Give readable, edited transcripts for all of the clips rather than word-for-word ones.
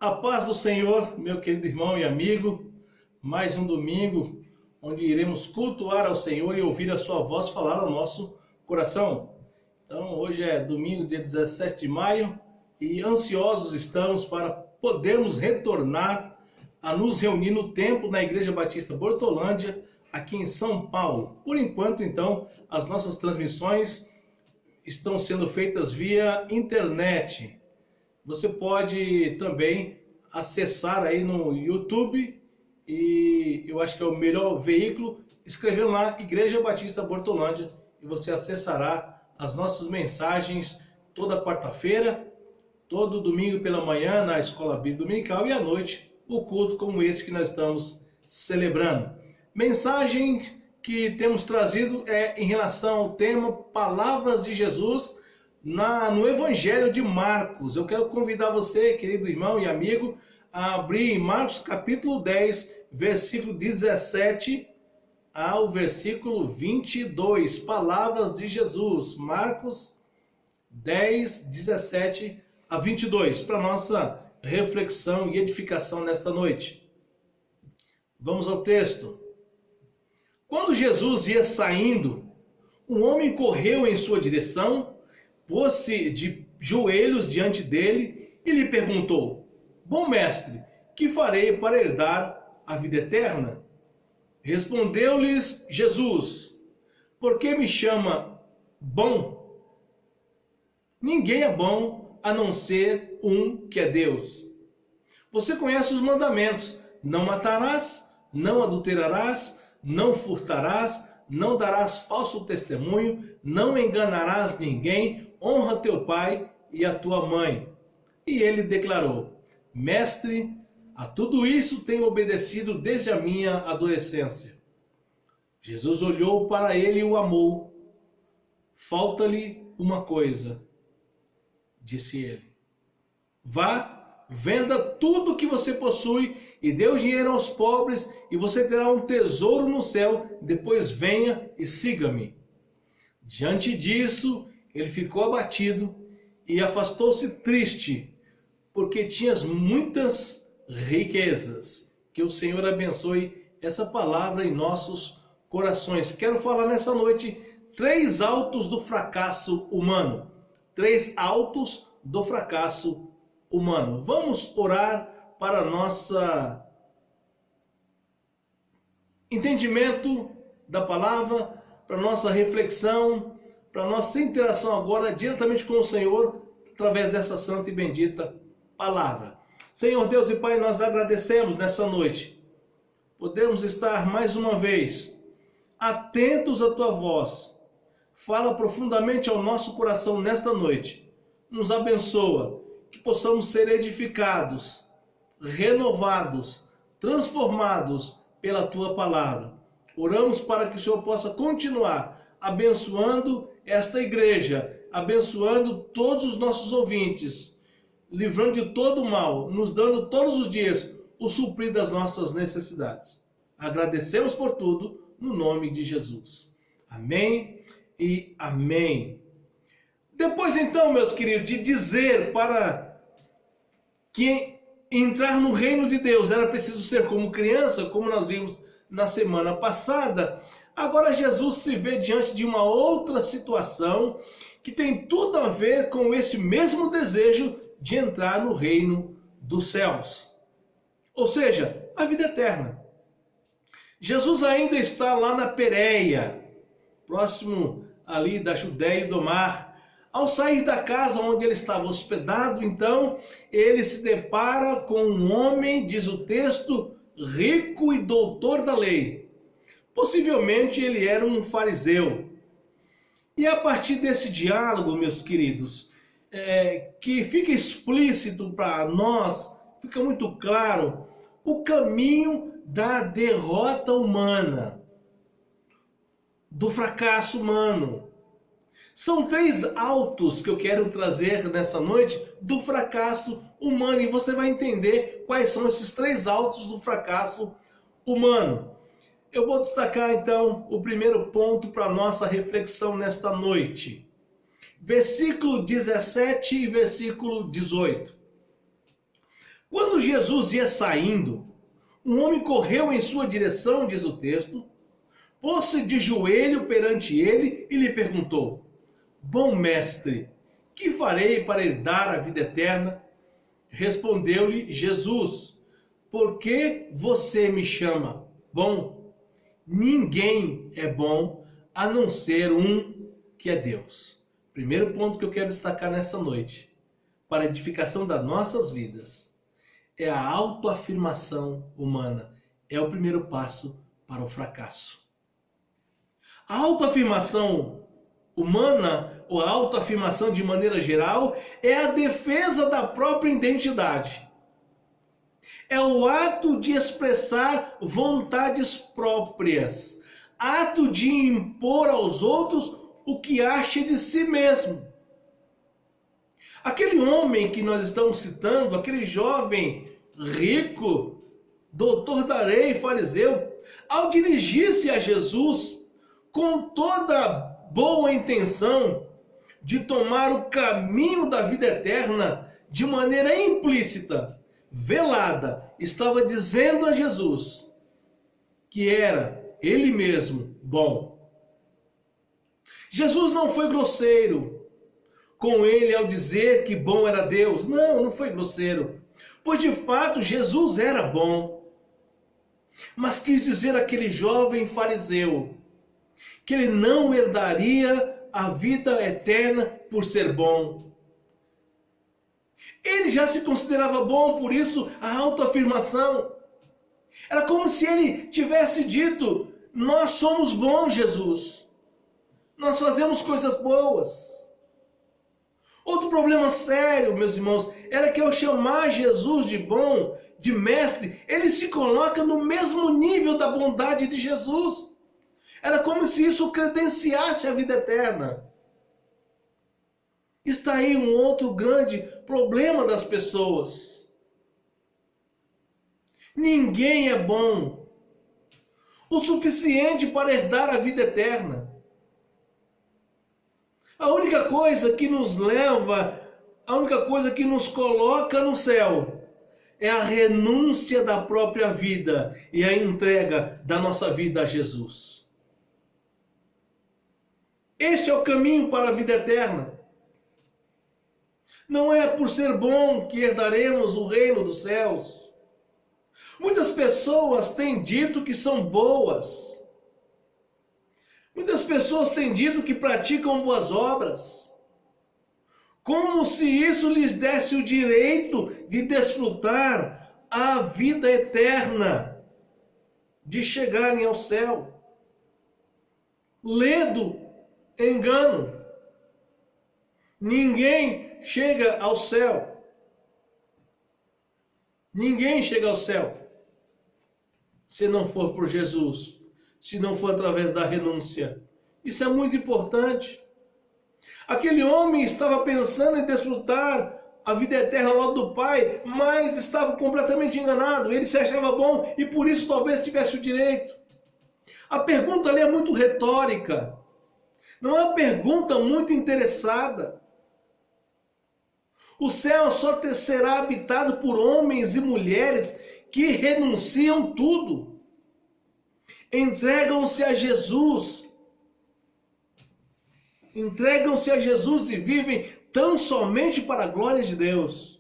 A paz do Senhor, meu querido irmão e amigo, mais um domingo onde iremos cultuar ao Senhor e ouvir a sua voz falar ao nosso coração. Então, hoje é domingo, dia 17 de maio, e ansiosos estamos para podermos retornar a nos reunir no templo na Igreja Batista Bortolândia, aqui em São Paulo. Por enquanto, então, as nossas transmissões estão sendo feitas via internet. Você pode também acessar aí no YouTube, e eu acho que é o melhor veículo, escrevendo lá Igreja Batista Bortolândia, e você acessará as nossas mensagens toda quarta-feira, todo domingo pela manhã na Escola Bíblica Dominical e à noite o culto como esse que nós estamos celebrando. Mensagem que temos trazido é em relação ao tema Palavras de Jesus no Evangelho de Marcos. Eu quero convidar você, querido irmão e amigo, a abrir em Marcos capítulo 10, versículo 17 ao versículo 22. Palavras de Jesus. Marcos 10, 17 a 22. Para nossa reflexão e edificação nesta noite. Vamos ao texto. Quando Jesus ia saindo, um homem correu em sua direção, pôs-se de joelhos diante dele e lhe perguntou: Bom mestre, que farei para herdar a vida eterna? Respondeu-lhes Jesus: Por que me chama bom? Ninguém é bom a não ser um que é Deus. Você conhece os mandamentos: não matarás, não adulterarás, não furtarás, não darás falso testemunho, não enganarás ninguém, honra teu pai e a tua mãe. E ele declarou: Mestre, a tudo isso tenho obedecido desde a minha adolescência. Jesus olhou para ele e o amou. Falta-lhe uma coisa, disse ele. Vá, venda tudo que você possui e dê o dinheiro aos pobres e você terá um tesouro no céu. Depois venha e siga-me. Diante disso, ele ficou abatido e afastou-se triste, porque tinha muitas riquezas. Que o Senhor abençoe essa palavra em nossos corações. Quero falar nessa noite 3 autos do fracasso humano. 3 autos do fracasso humano. Vamos orar para nossa entendimento da palavra, para nossa reflexão, para nossa interação agora diretamente com o Senhor, através dessa santa e bendita palavra. Senhor Deus e Pai, nós agradecemos nessa noite. Podemos estar mais uma vez atentos à Tua voz. Fala profundamente ao nosso coração nesta noite. Nos abençoa, que possamos ser edificados, renovados, transformados pela Tua palavra. Oramos para que o Senhor possa continuar abençoando esta igreja, abençoando todos os nossos ouvintes, livrando de todo o mal, nos dando todos os dias o suprir das nossas necessidades. Agradecemos por tudo, no nome de Jesus. Amém e amém. Depois então, meus queridos, de dizer para que entrar no reino de Deus era preciso ser como criança, como nós vimos na semana passada, agora Jesus se vê diante de uma outra situação que tem tudo a ver com esse mesmo desejo de entrar no reino dos céus. Ou seja, a vida eterna. Jesus ainda está lá na Pérea, próximo ali da Judéia e do mar. Ao sair da casa onde ele estava hospedado, então, ele se depara com um homem, diz o texto, rico e doutor da lei. Possivelmente ele era um fariseu. E a partir desse diálogo, meus queridos, que fica explícito para nós, fica muito claro, o caminho da derrota humana, do fracasso humano. São 3 autos que eu quero trazer nessa noite do fracasso humano. E você vai entender quais são esses 3 autos do fracasso humano. Eu vou destacar então o primeiro ponto para a nossa reflexão nesta noite. Versículo 17 e versículo 18. Quando Jesus ia saindo, um homem correu em sua direção, diz o texto, pôs-se de joelho perante ele e lhe perguntou: Bom mestre, que farei para herdar a vida eterna? Respondeu-lhe Jesus: Por que você me chama bom? Ninguém é bom a não ser um, que é Deus. Primeiro ponto que eu quero destacar nessa noite, para a edificação das nossas vidas, é a autoafirmação humana. É o primeiro passo para o fracasso. A autoafirmação humana, ou a autoafirmação de maneira geral, é a defesa da própria identidade. É o ato de expressar vontades próprias, ato de impor aos outros o que acha de si mesmo. Aquele homem que nós estamos citando, aquele jovem rico, doutor da lei, fariseu, ao dirigir-se a Jesus com toda boa intenção de tomar o caminho da vida eterna de maneira implícita, velada, estava dizendo a Jesus que era ele mesmo bom. Jesus não foi grosseiro com ele ao dizer que bom era Deus. Não foi grosseiro. Pois de fato Jesus era bom. Mas quis dizer àquele jovem fariseu que ele não herdaria a vida eterna por ser bom. Ele já se considerava bom, por isso a autoafirmação. Era como se ele tivesse dito: nós somos bons, Jesus. Nós fazemos coisas boas. Outro problema sério, meus irmãos, era que ao chamar Jesus de bom, de mestre, ele se coloca no mesmo nível da bondade de Jesus. Era como se isso credenciasse a vida eterna. Está aí um outro grande problema das pessoas. Ninguém é bom o suficiente para herdar a vida eterna. A única coisa que nos leva, a única coisa que nos coloca no céu é a renúncia da própria vida e a entrega da nossa vida a Jesus. Este é o caminho para a vida eterna. Não é por ser bom que herdaremos o reino dos céus. Muitas pessoas têm dito que são boas. Muitas pessoas têm dito que praticam boas obras, como se isso lhes desse o direito de desfrutar a vida eterna, de chegarem ao céu. Ledo engano. Ninguém chega ao céu. Ninguém chega ao céu se não for por Jesus, se não for através da renúncia. Isso é muito importante. Aquele homem estava pensando em desfrutar a vida eterna ao lado do Pai, mas estava completamente enganado. Ele se achava bom e por isso talvez tivesse o direito. A pergunta ali é muito retórica. Não é uma pergunta muito interessada. O céu só será habitado por homens e mulheres que renunciam tudo. Entregam-se a Jesus. Entregam-se a Jesus e vivem tão somente para a glória de Deus.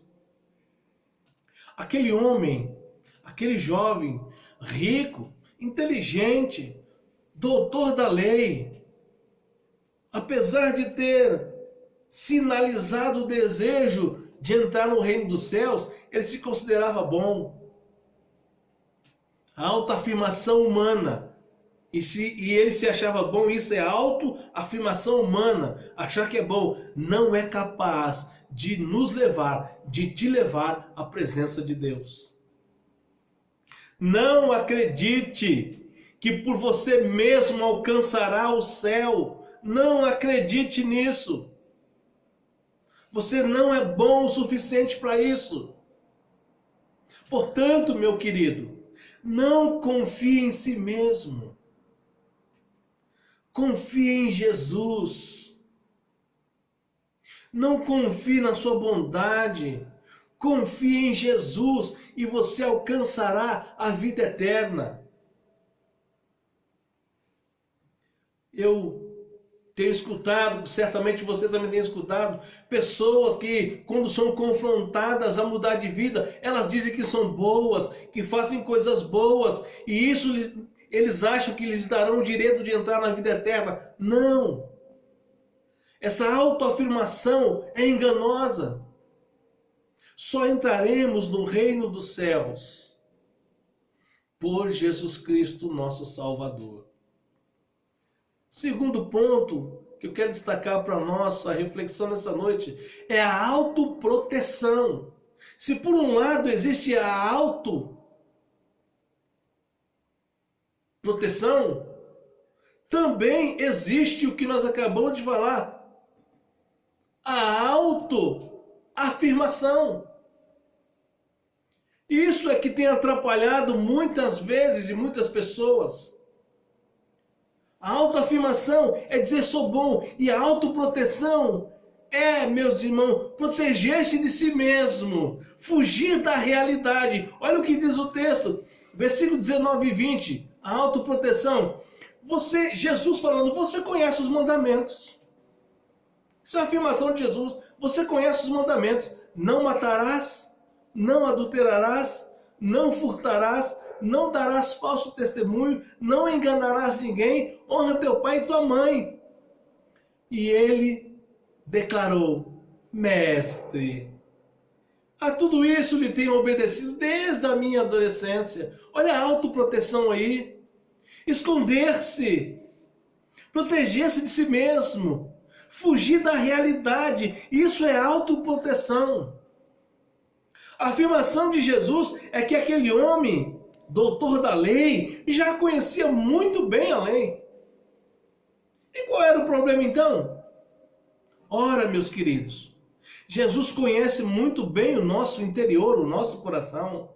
Aquele homem, aquele jovem, rico, inteligente, doutor da lei, apesar de ter sinalizado o desejo de entrar no reino dos céus, ele se considerava bom. A autoafirmação humana. E ele se achava bom, isso é autoafirmação humana. Achar que é bom não é capaz de nos levar, de te levar à presença de Deus. Não acredite que por você mesmo alcançará o céu. Não acredite nisso. Você não é bom o suficiente para isso. Portanto, meu querido, não confie em si mesmo. Confie em Jesus. Não confie na sua bondade. Confie em Jesus e você alcançará a vida eterna. Eu tenho escutado, certamente você também tem escutado, pessoas que, quando são confrontadas a mudar de vida, elas dizem que são boas, que fazem coisas boas, e isso eles acham que lhes darão o direito de entrar na vida eterna. Não! Essa autoafirmação é enganosa. Só entraremos no reino dos céus por Jesus Cristo, nosso Salvador. Segundo ponto que eu quero destacar para a nossa reflexão nessa noite é a autoproteção. Se por um lado existe a autoproteção, também existe o que nós acabamos de falar, a autoafirmação. Isso é que tem atrapalhado muitas vezes e muitas pessoas. A autoafirmação é dizer sou bom, e a autoproteção é, meus irmãos, proteger-se de si mesmo, fugir da realidade. Olha o que diz o texto, versículo 19 e 20, a autoproteção. Jesus falando, você conhece os mandamentos. Isso é a afirmação de Jesus. Você conhece os mandamentos. Não matarás, não adulterarás, não furtarás, não darás falso testemunho, não enganarás ninguém, honra teu pai e tua mãe. E ele declarou, mestre, a tudo isso lhe tenho obedecido desde a minha adolescência. Olha a autoproteção aí. Esconder-se, proteger-se de si mesmo, fugir da realidade, isso é autoproteção. A afirmação de Jesus é que aquele homem, doutor da lei, já conhecia muito bem a lei. E qual era o problema então? Ora, meus queridos, Jesus conhece muito bem o nosso interior, o nosso coração.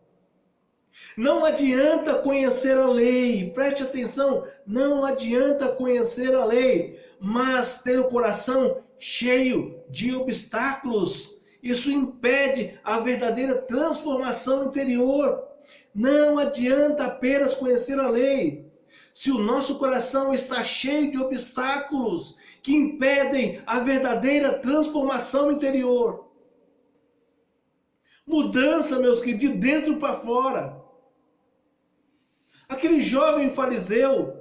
Não adianta conhecer a lei, preste atenção, não adianta conhecer a lei, mas ter o coração cheio de obstáculos. Isso impede a verdadeira transformação interior. Não adianta apenas conhecer a lei. Se o nosso coração está cheio de obstáculos que impedem a verdadeira transformação interior. Mudança, meus queridos, de dentro para fora. Aquele jovem fariseu,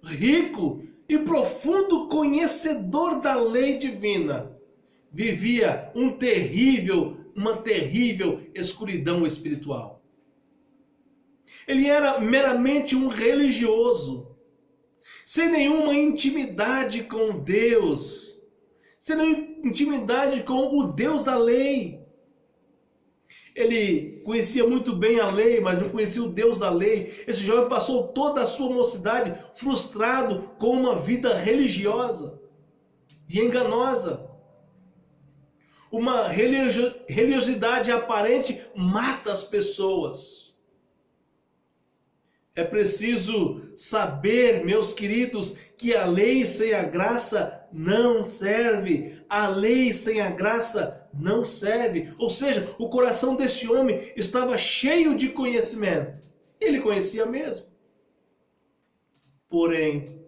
rico e profundo conhecedor da lei divina, vivia uma terrível escuridão espiritual. Ele era meramente um religioso, sem nenhuma intimidade com Deus, sem nenhuma intimidade com o Deus da lei. Ele conhecia muito bem a lei, mas não conhecia o Deus da lei. Esse jovem passou toda a sua mocidade frustrado com uma vida religiosa e enganosa. Uma religiosidade aparente mata as pessoas. É preciso saber, meus queridos, que a lei sem a graça não serve. A lei sem a graça não serve. Ou seja, o coração desse homem estava cheio de conhecimento. Ele conhecia mesmo. Porém,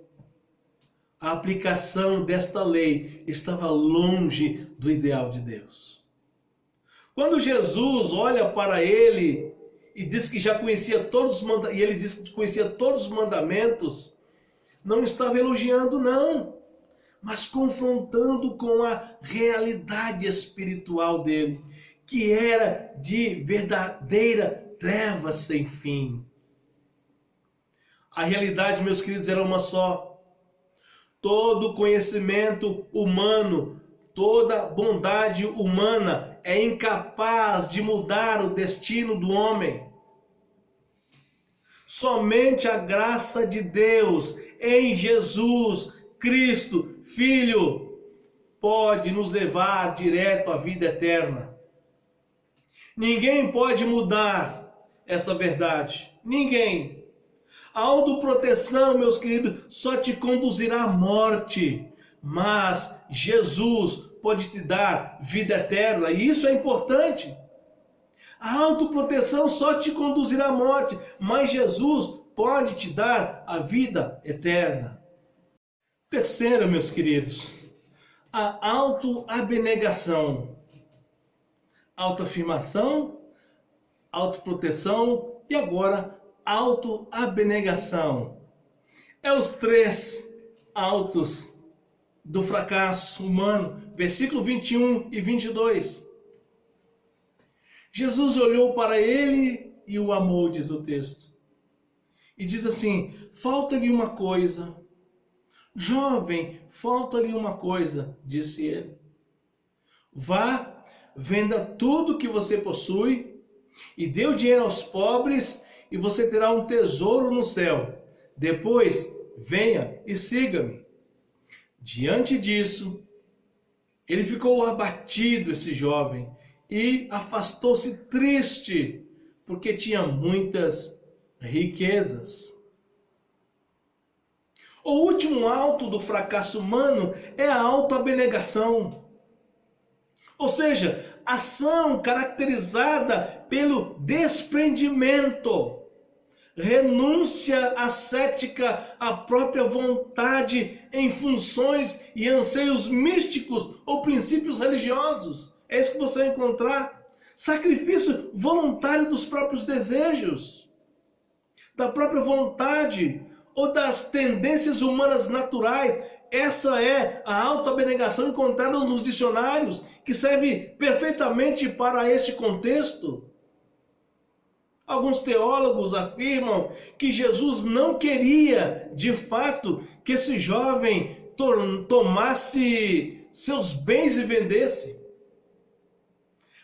a aplicação desta lei estava longe do ideal de Deus. Quando Jesus olha para ele e diz que já conhecia todos os mandamentos, e ele diz que conhecia todos os mandamentos, não estava elogiando, não, mas confrontando com a realidade espiritual dele, que era de verdadeira treva sem fim. A realidade, meus queridos, era uma só. Todo conhecimento humano, toda bondade humana é incapaz de mudar o destino do homem. Somente a graça de Deus em Jesus Cristo, Filho, pode nos levar direto à vida eterna. Ninguém pode mudar essa verdade. Ninguém. A autoproteção, meus queridos, só te conduzirá à morte. Mas Jesus pode te dar vida eterna. E isso é importante. A autoproteção só te conduzirá à morte, mas Jesus pode te dar a vida eterna. Terceiro, meus queridos, a autoabnegação. Autoafirmação, autoproteção e agora autoabnegação. É os três autos do fracasso humano, versículo 21 e 22. Jesus olhou para ele e o amou, diz o texto. E diz assim: falta-lhe uma coisa. Jovem, falta-lhe uma coisa, disse ele. Vá, venda tudo que você possui e dê o dinheiro aos pobres e você terá um tesouro no céu. Depois, venha e siga-me. Diante disso, ele ficou abatido, esse jovem, e afastou-se triste, porque tinha muitas riquezas. O último alto do fracasso humano é a autoabnegação. Ou seja, ação caracterizada pelo desprendimento, renúncia ascética à própria vontade em funções e anseios místicos ou princípios religiosos. É isso que você vai encontrar. Sacrifício voluntário dos próprios desejos, da própria vontade ou das tendências humanas naturais. Essa é a autoabnegação encontrada nos dicionários, que serve perfeitamente para este contexto. Alguns teólogos afirmam que Jesus não queria, de fato, que esse jovem tomasse seus bens e vendesse,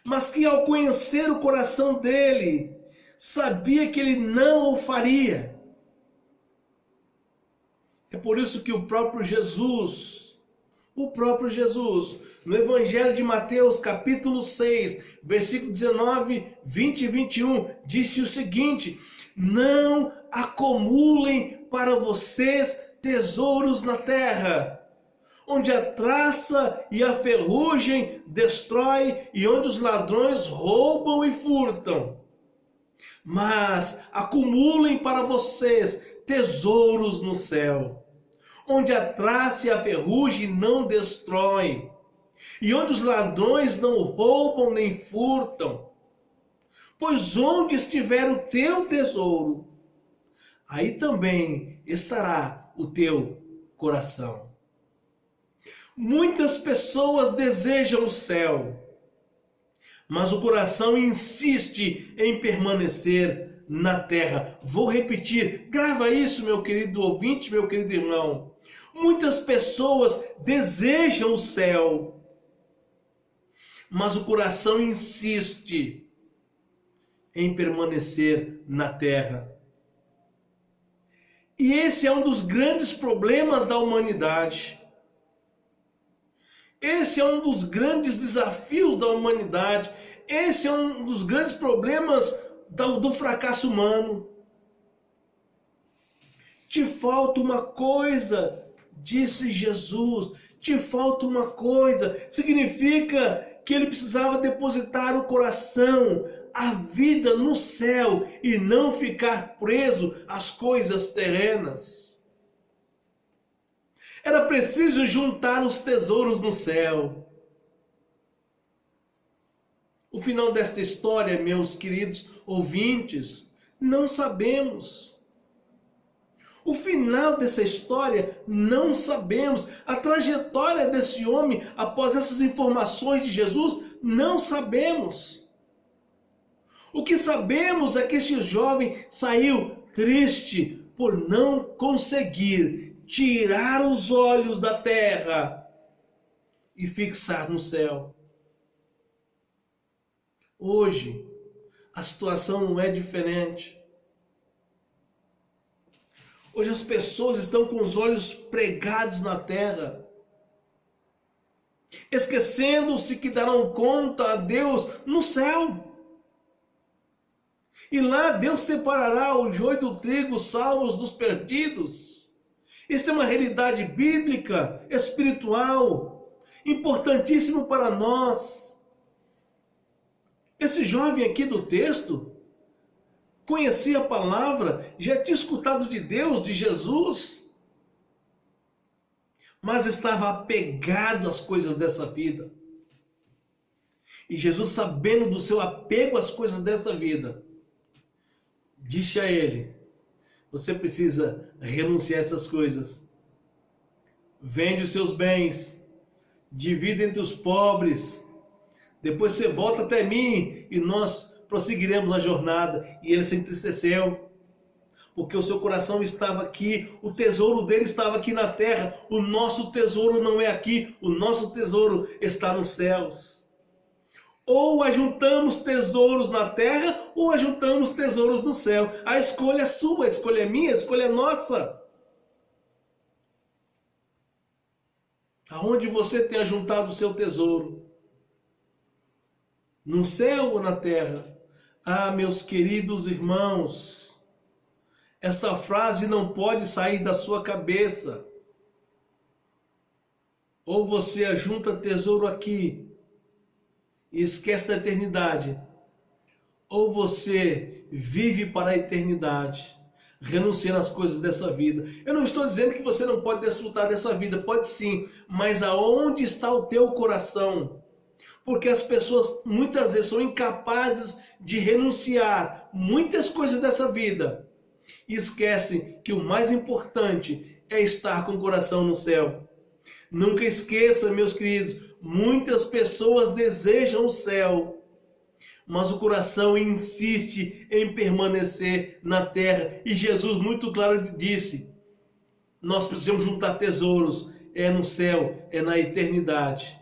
mas que ao conhecer o coração dele, sabia que ele não o faria. É por isso que o próprio Jesus, no Evangelho de Mateus, capítulo 6, versículo 19, 20 e 21, disse o seguinte: não acumulem para vocês tesouros na terra, onde a traça e a ferrugem destrói e onde os ladrões roubam e furtam. Mas acumulem para vocês tesouros no céu, onde a traça e a ferrugem não destroem, e onde os ladrões não roubam nem furtam. Pois onde estiver o teu tesouro, aí também estará o teu coração. Muitas pessoas desejam o céu, mas o coração insiste em permanecer na terra. Vou repetir, grava isso, meu querido ouvinte, meu querido irmão. Muitas pessoas desejam o céu, mas o coração insiste em permanecer na terra. E esse é um dos grandes problemas da humanidade. Esse é um dos grandes desafios da humanidade. Esse é um dos grandes problemas do fracasso humano. Te falta uma coisa, disse Jesus. Te falta uma coisa. Significa que ele precisava depositar o coração, a vida no céu e não ficar preso às coisas terrenas. Era preciso juntar os tesouros no céu. O final desta história, meus queridos ouvintes, não sabemos. O final dessa história não sabemos. A trajetória desse homem após essas informações de Jesus, não sabemos. O que sabemos é que este jovem saiu triste por não conseguir tirar os olhos da terra e fixar no céu. Hoje, a situação não é diferente. Hoje as pessoas estão com os olhos pregados na terra, esquecendo-se que darão conta a Deus no céu. E lá Deus separará o joio do trigo, os salvos dos perdidos. Isso é uma realidade bíblica, espiritual, importantíssimo para nós. Esse jovem aqui do texto conhecia a palavra, já tinha escutado de Deus, de Jesus, mas estava apegado às coisas dessa vida. E Jesus, sabendo do seu apego às coisas desta vida, disse a ele: você precisa renunciar a essas coisas. Vende os seus bens, divide entre os pobres, depois você volta até mim e nós prosseguiremos a jornada. E ele se entristeceu, porque o seu coração estava aqui, o tesouro dele estava aqui na terra. O nosso tesouro não é aqui, o nosso tesouro está nos céus. Ou ajuntamos tesouros na terra, ou ajuntamos tesouros no céu. A escolha é sua, a escolha é minha, a escolha é nossa. Aonde você tem ajuntado o seu tesouro? No céu ou na terra? Ah, meus queridos irmãos, esta frase não pode sair da sua cabeça. Ou você ajunta tesouro aqui e esquece da eternidade, ou você vive para a eternidade, renunciando às coisas dessa vida. Eu não estou dizendo que você não pode desfrutar dessa vida, pode sim, mas aonde está o teu coração? Porque as pessoas muitas vezes são incapazes de renunciar muitas coisas dessa vida e esquecem que o mais importante é estar com o coração no céu. Nunca esqueça, meus queridos, muitas pessoas desejam o céu, mas o coração insiste em permanecer na terra. E Jesus muito claro disse: nós precisamos juntar tesouros, é no céu, é na eternidade.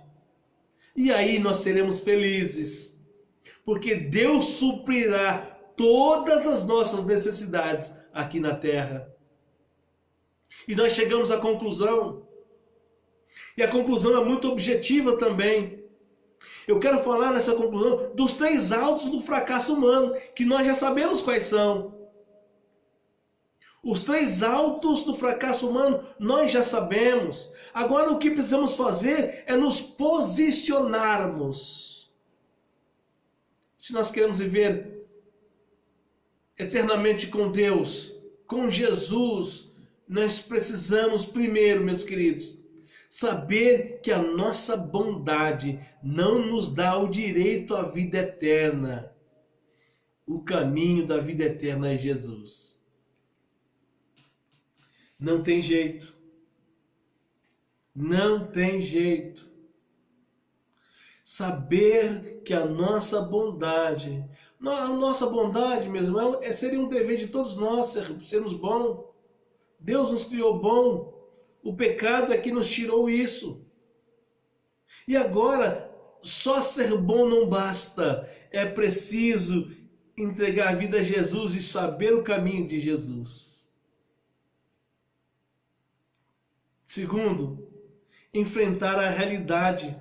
E aí nós seremos felizes, porque Deus suprirá todas as nossas necessidades aqui na terra. E nós chegamos à conclusão, e a conclusão é muito objetiva também. Eu quero falar nessa conclusão dos 3 autos do fracasso humano, que nós já sabemos quais são. Os 3 autos do fracasso humano nós já sabemos. Agora o que precisamos fazer é nos posicionarmos. Se nós queremos viver eternamente com Deus, com Jesus, nós precisamos primeiro, meus queridos, saber que a nossa bondade não nos dá o direito à vida eterna. O caminho da vida eterna é Jesus. Não tem jeito. Não tem jeito. Saber que a nossa bondade, mesmo, seria um dever de todos nós sermos bons. Deus nos criou bom. O pecado é que nos tirou isso. E agora, só ser bom não basta. É preciso entregar a vida a Jesus e saber o caminho de Jesus. Segundo, enfrentar a realidade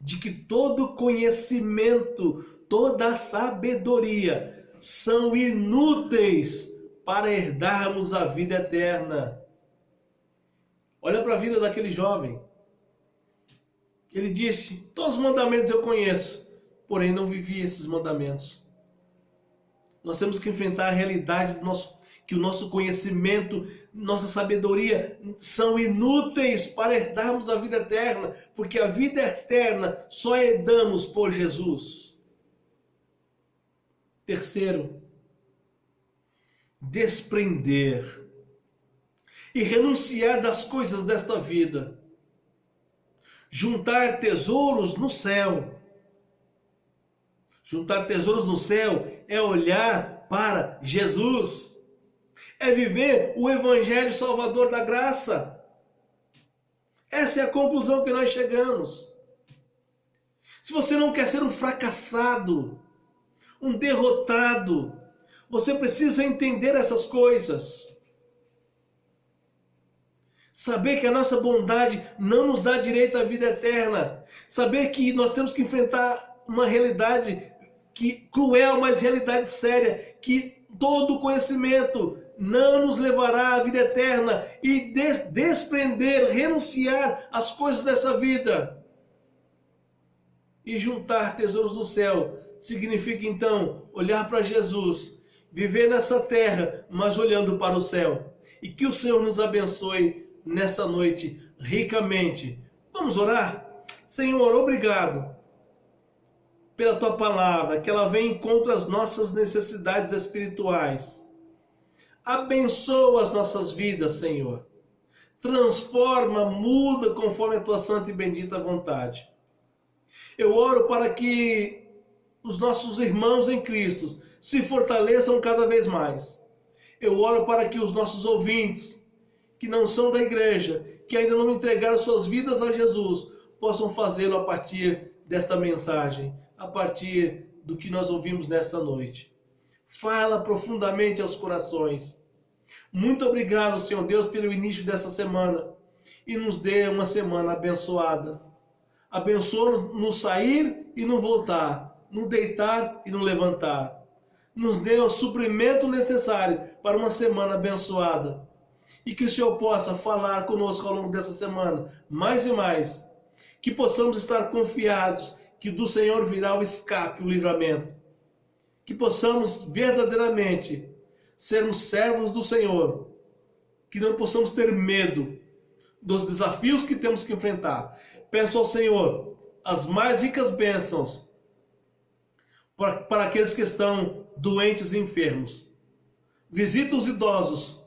de que todo conhecimento, toda sabedoria são inúteis para herdarmos a vida eterna. Olha para a vida daquele jovem. Ele disse: todos os mandamentos eu conheço, porém não vivi esses mandamentos. Nós temos que enfrentar a realidade que o nosso conhecimento, nossa sabedoria são inúteis para herdarmos a vida eterna, porque a vida eterna só herdamos por Jesus. Terceiro, desprender e renunciar das coisas desta vida. Juntar tesouros no céu. Juntar tesouros no céu é olhar para Jesus. É viver o Evangelho Salvador da graça. Essa é a conclusão que nós chegamos. Se você não quer ser um fracassado, um derrotado, você precisa entender essas coisas. Saber que a nossa bondade não nos dá direito à vida eterna. Saber que nós temos que enfrentar uma realidade cruel, mas realidade séria, que todo conhecimento não nos levará à vida eterna, e desprender, renunciar às coisas dessa vida e juntar tesouros no céu significa então olhar para Jesus, viver nessa terra, mas olhando para o céu. E que o Senhor nos abençoe nessa noite ricamente. Vamos orar? Senhor, obrigado pela tua palavra, que ela vem em encontro às nossas necessidades espirituais. Abençoa as nossas vidas, Senhor. Transforma, muda conforme a tua santa e bendita vontade. Eu oro para que os nossos irmãos em Cristo se fortaleçam cada vez mais. Eu oro para que os nossos ouvintes, que não são da igreja, que ainda não entregaram suas vidas a Jesus, possam fazê-lo a partir desta mensagem, a partir do que nós ouvimos nesta noite. Fala profundamente aos corações. Muito obrigado, Senhor Deus, pelo início dessa semana. E nos dê uma semana abençoada. Abençoa-nos no sair e no voltar, no deitar e no levantar. Nos dê o suprimento necessário para uma semana abençoada. E que o Senhor possa falar conosco ao longo dessa semana, mais e mais. Que possamos estar confiados que do Senhor virá o escape, o livramento. Que possamos verdadeiramente sermos servos do Senhor. Que não possamos ter medo dos desafios que temos que enfrentar. Peço ao Senhor as mais ricas bênçãos para aqueles que estão doentes e enfermos. Visita os idosos,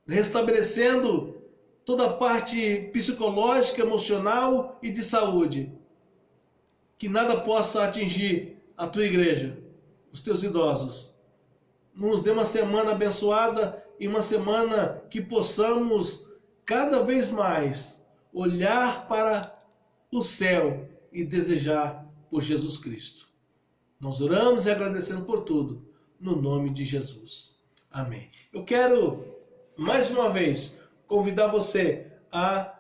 restabelecendo toda a parte psicológica, emocional e de saúde. Que nada possa atingir a tua igreja, os teus idosos. Nos dê uma semana abençoada e uma semana que possamos cada vez mais olhar para o céu e desejar por Jesus Cristo. Nós oramos e agradecemos por tudo, no nome de Jesus. Amém. Eu quero, mais uma vez, convidar você a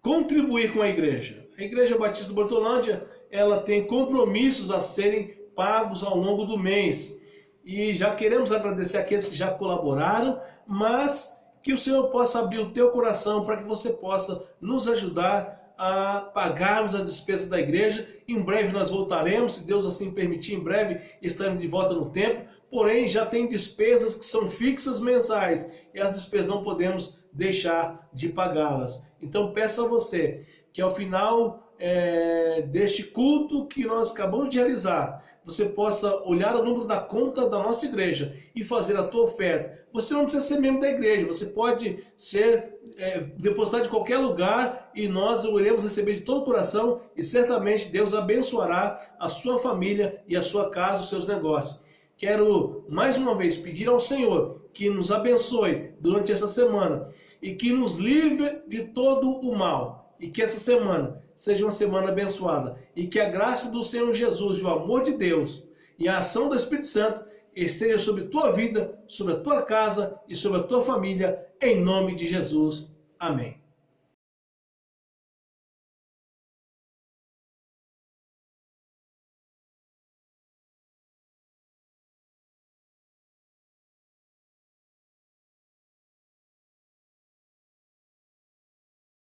contribuir com a igreja. A Igreja Batista Bortolândia, ela tem compromissos a serem pagos ao longo do mês. E já queremos agradecer aqueles que já colaboraram, mas que o Senhor possa abrir o teu coração para que você possa nos ajudar a pagarmos as despesas da igreja. Em breve nós voltaremos, se Deus assim permitir, em breve estaremos de volta no tempo. Porém, já tem despesas que são fixas mensais e as despesas não podemos deixar de pagá-las. Então peço a você que ao final deste culto que nós acabamos de realizar, você possa olhar o número da conta da nossa igreja e fazer a tua oferta. Você não precisa ser membro da igreja, você pode ser depositado de qualquer lugar e nós o iremos receber de todo o coração e certamente Deus abençoará a sua família e a sua casa, os seus negócios. Quero mais uma vez pedir ao Senhor que nos abençoe durante essa semana e que nos livre de todo o mal. E que essa semana seja uma semana abençoada. E que a graça do Senhor Jesus e o amor de Deus e a ação do Espírito Santo esteja sobre a tua vida, sobre a tua casa e sobre a tua família, em nome de Jesus. Amém.